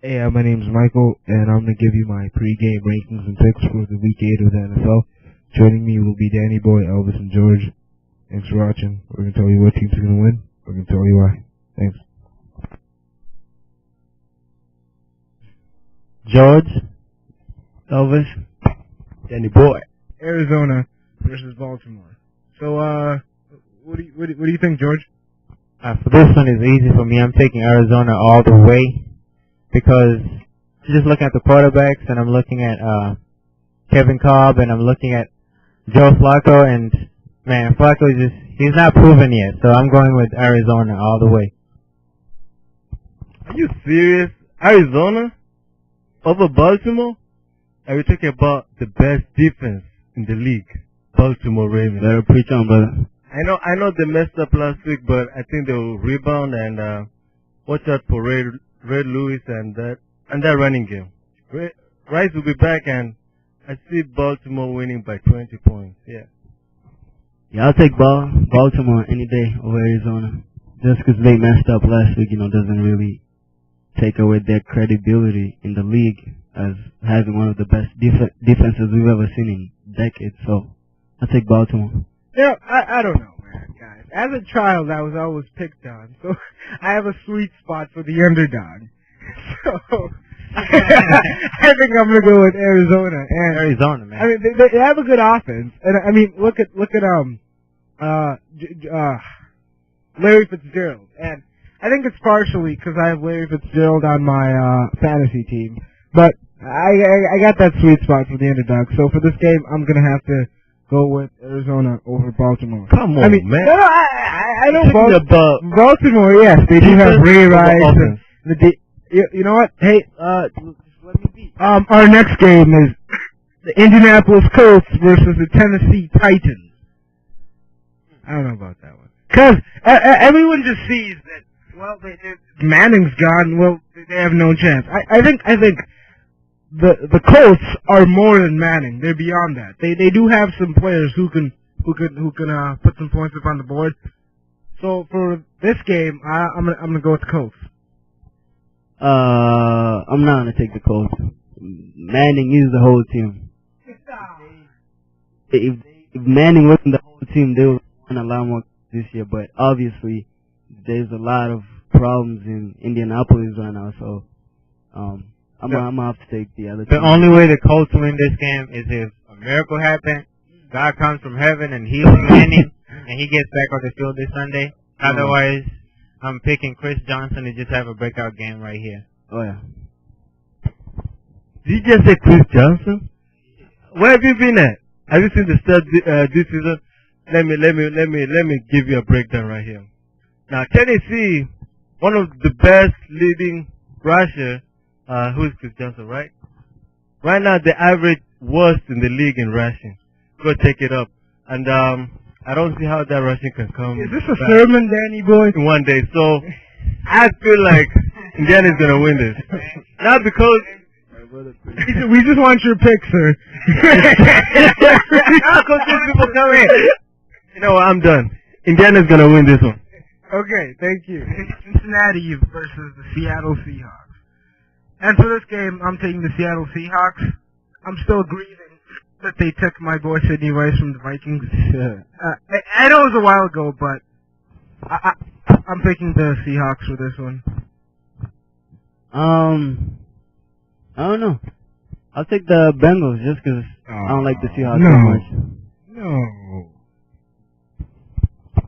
Hey, my name's Michael, and I'm going to give you my pregame rankings and picks for the Week 8 of the NFL. Joining me will be Danny Boy, Elvis, and George. Thanks for watching. We're going to tell you what teams are going to win. We're going to tell you why. Thanks. George, Elvis, Danny Boy. Arizona versus Baltimore. So, what do you think, George? For this one is easy for me. I'm taking Arizona all the way because just looking at the quarterbacks, and I'm looking at Kevin Cobb, and I'm looking at Joe Flacco, and man, Flacco he's not proven yet. So I'm going with Arizona all the way. Are you serious? Arizona over Baltimore? Are we talking about the best defense in the league? Baltimore Ravens. Better preach on, brother. I know they messed up last week, but I think they will rebound and watch out for Ray Lewis and that running game. Rice will be back, and I see Baltimore winning by 20 points. Yeah, I'll take Baltimore any day over Arizona. Just because they messed up last week, doesn't really take away their credibility in the league as having one of the best defenses we've ever seen in decades. So I'll take Baltimore. Yeah, I don't know, man, guys. As a child, I was always picked on, so I have a sweet spot for the underdog. So I think I'm gonna go with Arizona. And Arizona, man. I mean, they have a good offense, and I mean, look at Larry Fitzgerald, and I think it's partially because I have Larry Fitzgerald on my fantasy team, but I got that sweet spot for the underdog. So for this game, I'm gonna have to go with Arizona over Baltimore. Come on, I mean, man. No, I know Baltimore. Yes, they do have Ray Rice. You know what? Hey, just let me be. Our next game is the Indianapolis Colts versus the Tennessee Titans. I don't know about that one. Because everyone just sees that, well, Manning's gone, well, they have no chance. I think the Colts are more than Manning. They're beyond that. They do have some players who can put some points up on the board. So for this game, I'm gonna go with the Colts. I'm not gonna take the Colts. Manning is the whole team. If Manning wasn't the whole team, they would win a lot more this year. But obviously, there's a lot of problems in Indianapolis right now. So I'm gonna have to take the other team. The only way the Colts win this game is if a miracle happens, God comes from heaven and heals Manning, and he gets back on the field this Sunday. Otherwise, I'm picking Chris Johnson to just have a breakout game right here. Oh yeah. Did you just say Chris Johnson? Where have you been at? Have you seen the stats this season? Let me give you a breakdown right here. Now Tennessee, one of the best leading rusher, who is Chris Johnson, right? Right now the average worst in the league in rushing. Go take it up. And I don't see how that rushing can come. Is this a sermon, Danny Boy? In one day. So I feel like Indiana's gonna win this. Not because we just want your pick, sir. People come in. You know what? I'm done. Indiana's gonna win this one. Okay, thank you. Cincinnati versus the Seattle Seahawks. And for this game, I'm taking the Seattle Seahawks. I'm still grieving that they took my boy Sidney Rice from the Vikings. I know it was a while ago, but I'm picking the Seahawks for this one. I don't know. I'll take the Bengals just because I don't like the Seahawks so much. No.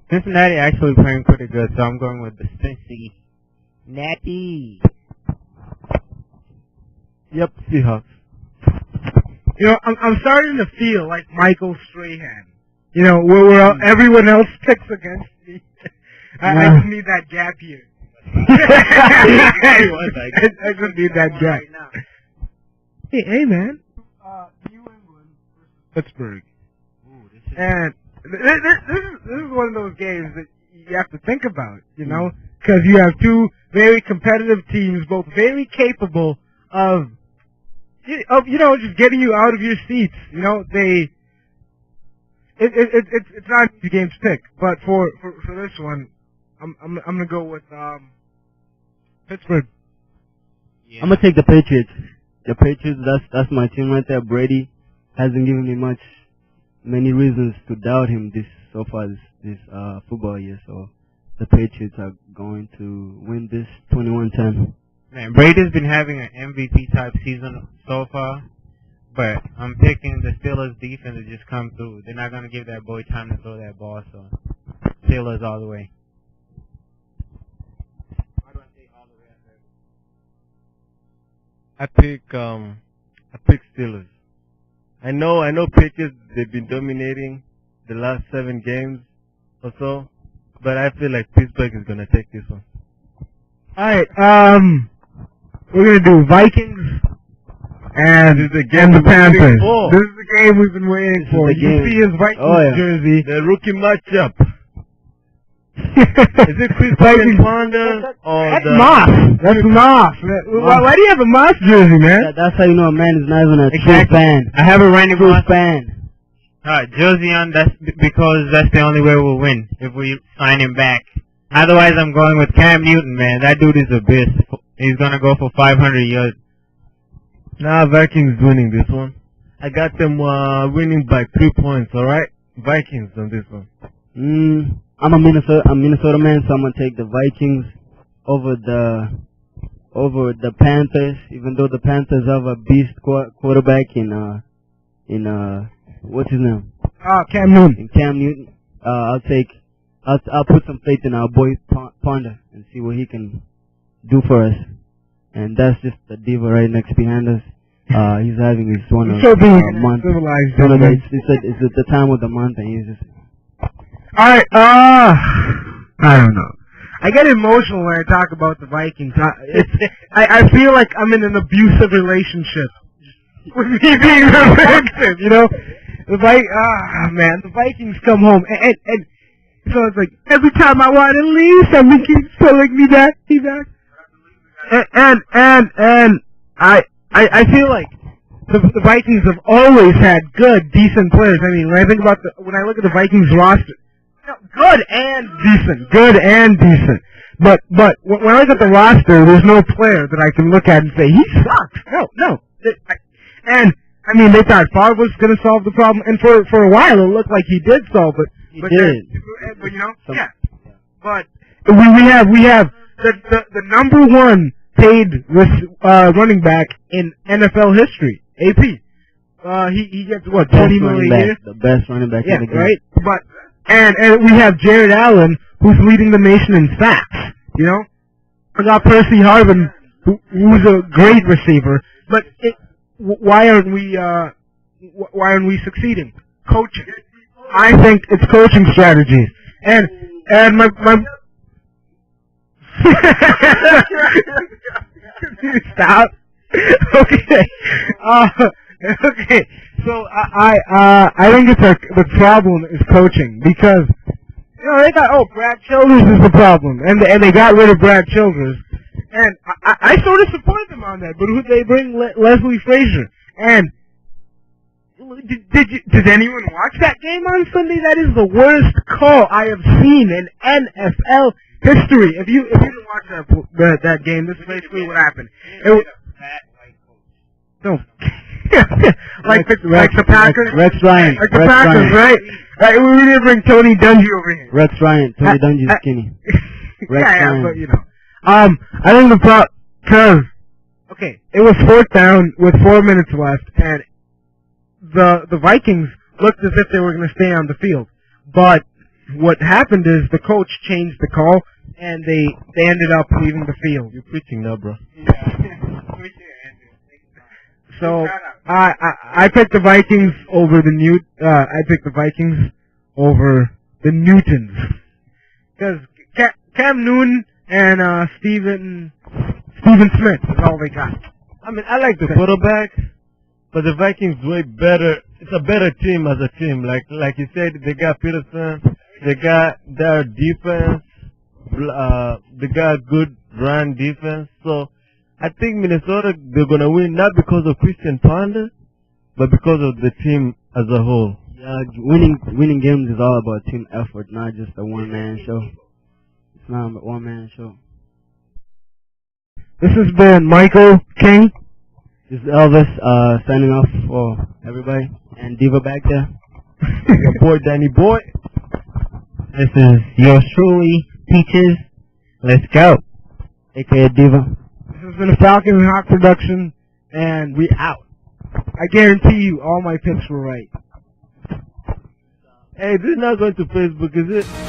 Cincinnati actually playing pretty good, so I'm going with the Cincinnati. Yep, Seahawks. You know, I'm starting to feel like Michael Strahan. You know, where everyone else picks against me. I just need that gap here. I just need that gap. Hey, man. New England versus Pittsburgh. And this is one of those games that you have to think about, because you have two very competitive teams, both very capable of just getting you out of your seats. It's not the game to pick, but for this one, I'm gonna go with Pittsburgh. Yeah. I'm gonna take the Patriots. The Patriots, that's my team right there. Brady hasn't given me many reasons to doubt him this football year. So the Patriots are going to win this 21-10. Man, Brady's been having an MVP type season so far, but I'm picking the Steelers defense to just come through. They're not gonna give that boy time to throw that ball, so Steelers all the way. I pick Steelers. I know Patriots, they've been dominating the last 7 games or so, but I feel like Pittsburgh is gonna take this one. Alright, we're gonna do Vikings and the Panthers. This is the game we've been waiting for. You see his Vikings jersey. The rookie matchup. Is it Chris Ponder or That's Moss. That's Moss. Why do you have a Moss jersey, man? That's how you know a man is not even a true fan. I have a Randy Moss fan. Jersey on. That's because that's the only way we'll win if we sign him back. Otherwise, I'm going with Cam Newton, man. That dude is a beast. He's gonna go for 500 yards. Nah, Vikings winning this one. I got them winning by 3 points. All right, Vikings on this one. I'm a Minnesota man, so I'm gonna take the Vikings over the Panthers. Even though the Panthers have a beast quarterback in what's his name? Cam Newton. Cam Newton. I'll put some faith in our boy Ponder and see what he can do for us. And that's just the diva right next behind us. He's having his one of month. It's the time of the month, and he's just. Alright, I don't know. I get emotional when I talk about the Vikings. I feel like I'm in an abusive relationship with me being the victim, you know? The Vikings come home, and so it's like, every time I want to leave, something keeps pulling me back, and I feel like the Vikings have always had good, decent players. I mean, when I look at the Vikings roster, good and decent. But when I look at the roster, there's no player that I can look at and say, he sucks. No. And, I mean, they thought Favre was going to solve the problem, and for a while it looked like he did solve it. He did. But, you know, yeah. But we have the number one paid running back in NFL history, AP. He gets, what, $20 million a year? The best running back in the game. Right? But, and we have Jared Allen, who's leading the nation in sacks, you know? We got Percy Harvin, who's a great receiver, but why aren't we succeeding? Coaching. I think it's coaching strategies. And my Stop. Okay. Okay. So I think the problem is coaching, because they thought, Brad Childers is the problem, and they got rid of Brad Childers, and I sort of support them on that. But who they bring? Leslie Frazier. And did anyone watch that game on Sunday? That is the worst call I have seen in NFL history. If you didn't watch that game, this is basically what happened. like the Packers. Rex Ryan. Like the Packers, right? We didn't bring Tony Dungy over here. Rex Ryan. Tony Dungy's skinny. Rex Ryan. But I think the problem, because it was 4th down with 4 minutes left, and the Vikings looked as if they were going to stay on the field. But what happened is the coach changed the call, and they ended up leaving the field. You're preaching now, bro. So I picked the Vikings over the Vikings over the Newtons, because Cam Newton and Steven Smith is all they got. I mean, I like the quarterback, but the Vikings way better. It's a better team as a team. Like you said, they got Peterson, they got their defense, they got good run defense. So I think Minnesota, they're gonna win not because of Christian Ponder, but because of the team as a whole. Yeah, winning games is all about team effort, not just a one-man show. It's not a one-man show. This has been Michael King. This is Elvis signing off for everybody. And Diva back there. Your boy Danny Boy. This is yours truly, Peaches. Let's go. AKA Diva. This has been a Falcon and Hawk production, and we out. I guarantee you all my picks were right. Hey, this is not going to Facebook, is it?